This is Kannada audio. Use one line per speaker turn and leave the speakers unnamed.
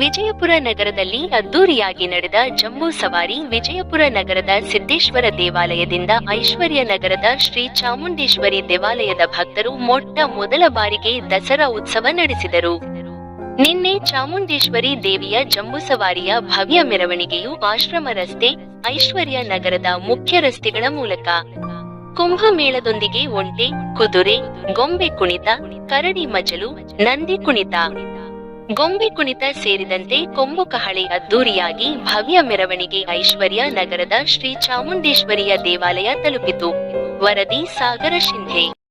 ವಿಜಯಪುರ ನಗರದಲ್ಲಿ ಅದ್ದೂರಿಯಾಗಿ ನಡೆದ ಜಂಬೂ ಸವಾರಿ. ವಿಜಯಪುರ ನಗರದ ಸಿದ್ದೇಶ್ವರ ದೇವಾಲಯದಿಂದ ಐಶ್ವರ್ಯ ನಗರದ ಶ್ರೀ ಚಾಮುಂಡೇಶ್ವರಿ ದೇವಾಲಯದ ಭಕ್ತರು ಮೊಟ್ಟ ಮೊದಲ ಬಾರಿಗೆ ದಸರಾ ಉತ್ಸವ ನಡೆಸಿದರು. ನಿನ್ನೆ ಚಾಮುಂಡೇಶ್ವರಿ ದೇವಿಯ ಜಂಬೂ ಸವಾರಿಯ ಭವ್ಯ ಮೆರವಣಿಗೆಯು ಆಶ್ರಮ ರಸ್ತೆ, ಐಶ್ವರ್ಯ ನಗರದ ಮುಖ್ಯ ರಸ್ತೆಗಳ ಮೂಲಕ ಕುಂಭಮೇಳದೊಂದಿಗೆ ಒಂಟೆ, ಕುದುರೆ, ಗೊಂಬೆ ಕುಣಿತ, ಕರಡಿ ಮಜಲು, ನಂದಿ ಕುಣಿತ, ಗೊಂಬೆ ಕುಣಿತ ಸೇರಿದಂತೆ ಕೊಂಬು ಕಹಳೆ ಅದ್ದೂರಿಯಾಗಿ ಭವ್ಯ ಮೆರವಣಿಗೆ ಐಶ್ವರ್ಯ ನಗರದ ಶ್ರೀ ಚಾಮುಂಡೇಶ್ವರಿಯ ದೇವಾಲಯ ತಲುಪಿತು. ವರದಿ ಸಾಗರ ಶಿಂಧೆ.